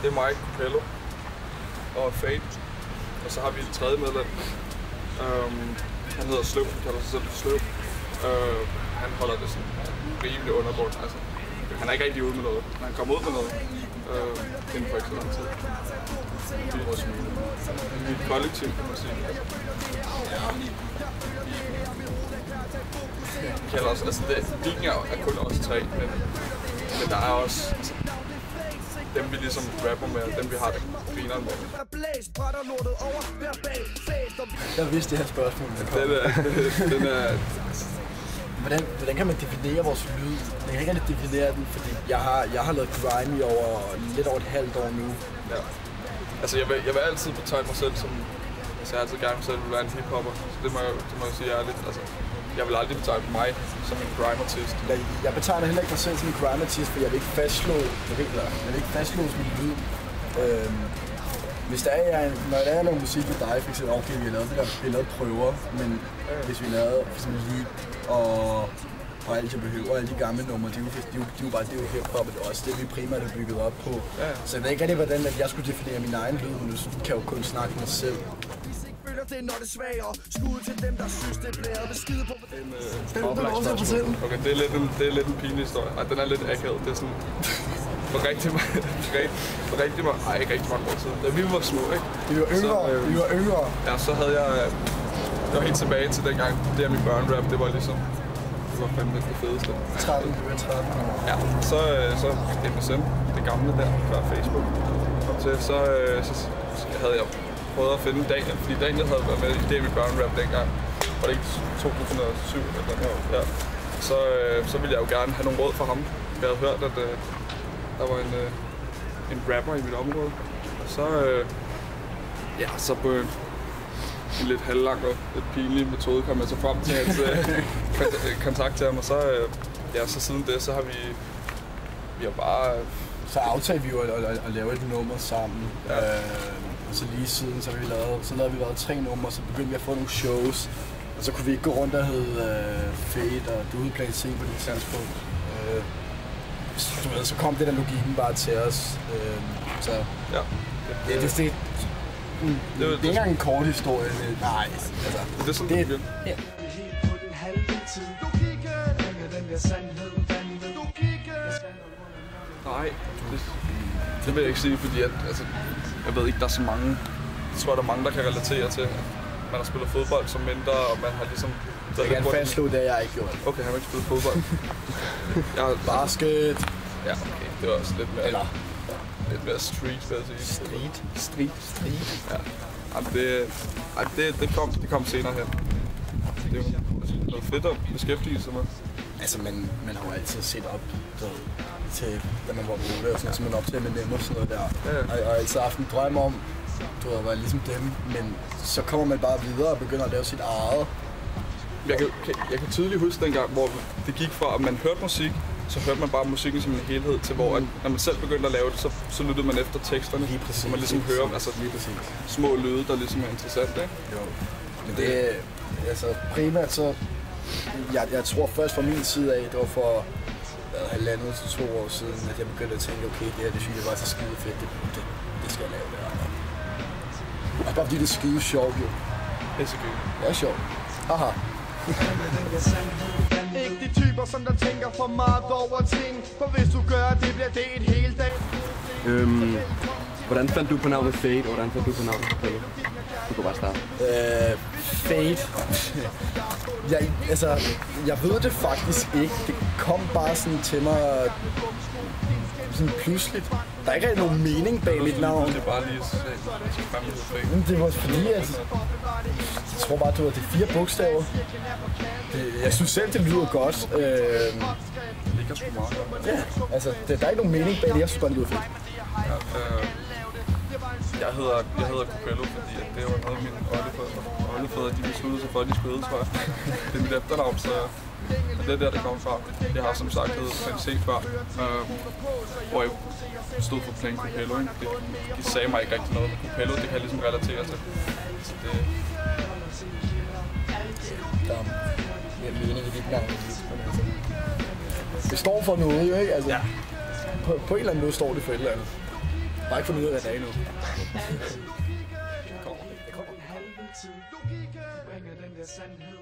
Det er mig, Copello og Fade. Og så har vi et tredje medlem. Han hedder Sløv, han kalder sig selv Sløv. Han holder det sådan rimelig undergrund. Altså, han er ikke rigtig ude med noget, men han kommer ud med noget inden for ikke så lang tid. Vi er et kollektiv, kan man sige. Vi kalder os, altså Viking er kun os tre, men der er også altså, dem vi ligesom rapper med, dem vi har det grineren med. Jeg vidste det her spørgsmål. Den er Hvordan kan man definere vores lyd? Jeg kan ikke rigtig definere den, fordi jeg har lavet grime i lidt over et halvt år nu. Ja. Altså jeg vil altid betegne mig selv som, altså jeg har altid gerne selv vil være en hiphopper, så det må jeg sige ærligt. Altså, jeg vil aldrig betegne mig som en grime-artist. Jeg betegner heller ikke mig selv som en grime-artist, for jeg vil ikke fastslå min lyd. Hvis der er, når der er noget musik med dig, for eksempel, okay, vi har lavet prøver, men hvis vi lavede for eksempel Leap og alt jeg behøver, alle de gamle numre, det er jo hip-hop, og det er også det, vi primært har bygget op på. Ja. Så jeg ved ikke rigtig, hvordan jeg skulle definere min egen lyd, men nu kan jeg jo kun snakke mig selv. Det når det svager. Skud til dem, der synes, det blæder. Vil skide på... Okay, det er lidt en pinlig historie. Ej, den er lidt akavet. Det er sådan... For rigtig mange... Ej, ikke rigtig mange år siden. Da vi var små, ikke? Vi var yngre. Ja, så havde jeg... Det var helt tilbage til dengang. Det er min børnerap. Det var ligesom... Det var fandme det fedeste. 13. Ja, så MSN. Det gamle der, før Facebook. Kom til, så havde jeg prøvet at finde Daniel, fordi Daniel havde været med i det med børnerap dengang. Var det ikke 2007 eller noget? Ja. Så ville jeg jo gerne have nogle råd fra ham. Jeg havde hørt, at der var en rapper i mit område. Og så på en lidt halvlang og lidt pinlig metode kom jeg så frem til hans kontakt til ham. Og så siden det, så har vi har bare... Så aftalte vi jo at lave et nummer sammen. Ja. Og så lige siden, så lavede vi 3 numre, så begyndte vi at få nogle shows. Og så kunne vi ikke gå rundt og hedde Fade og Dude Plan C på det tidspunkt. Så kom det der logikken bare til os. Så ja. Det er ikke engang en kort historie. Nej, altså. Det er sådan, det er. Ja. Nej, det vil jeg ikke sige, fordi jeg ved ikke, der er så mange. Jeg tror, der er mange, der kan relatere til. Man har spillet fodbold som mindre, og man har ligesom... Jeg kan fastslå det, jeg ikke gjort. Okay, han har ikke spillet fodbold. Basket. Ja, okay. Det var også lidt mere... Lidt mere street, vil jeg sige. Street. Ja. Jamen, det kom senere hen. Det er jo noget fedt at beskæftige sig med. Altså, man har jo altid set op til, da man var 8 og sådan, så man op til med dem og sådan noget der. Ja. Og altid haft en drøm om, du har været ligesom dem, men så kommer man bare videre og begynder at lave sit eget. Jeg kan tydeligt huske dengang, hvor det gik fra, at man hørte musik, så hørte man bare musikken som en helhed, til hvor at, når man selv begyndte at lave det, så lyttede man efter teksterne. Lige præcis. Så man ligesom hører altså, små lyde, der ligesom er interessant, ikke? Jo. Men det er, altså primært så, jeg tror først fra min side af, det var for 1,5 til 2 år siden, at jeg begyndte at tænke, okay, det synes jeg var så skide fedt, det skal jeg lave der. Og bare fordi det er skide sjovt, jo. Det er så godt. Det er sjovt. Haha. Ikke de typer, som der tænker for meget over ting, for hvis du gør det, bliver det et helt dag. Hvordan fandt du på navnet Fade, og hvordan fandt du på navnet Copello? Du kan bare starte. Fade. Jeg ved det faktisk ikke. Det kom bare sådan til mig sådan pludseligt. Der er ikke rigtig nogen mening bag mit navn. Det er bare lige det var fordi, at jeg tror bare, det var de 4 bogstaver. Jeg synes selv, det lyder godt. Det ligger sgu meget godt. Ja, altså, der er ikke nogen mening bag det. Jeg synes bare, det lyder fedt. Ja, jeg hedder Copello, fordi det var noget af mine oldefædre, de besluttede sig for, at de skulle hedde, tror jeg. Det er mit efternavn, så det er der, det kommer fra. Jeg har som sagt heddet Plan C før, hvor jeg stod for Plan Copello. De sagde mig ikke rigtig noget, men Copello, det kan jeg ligesom relatere til. Så det... Der er mere mening i dit navn. Det står for noget, jo ikke? Altså, Ja. på en eller anden måde står det for et eller andet. Bare ikke fundet ud af, hvad det er endnu. Bringer den der sandhed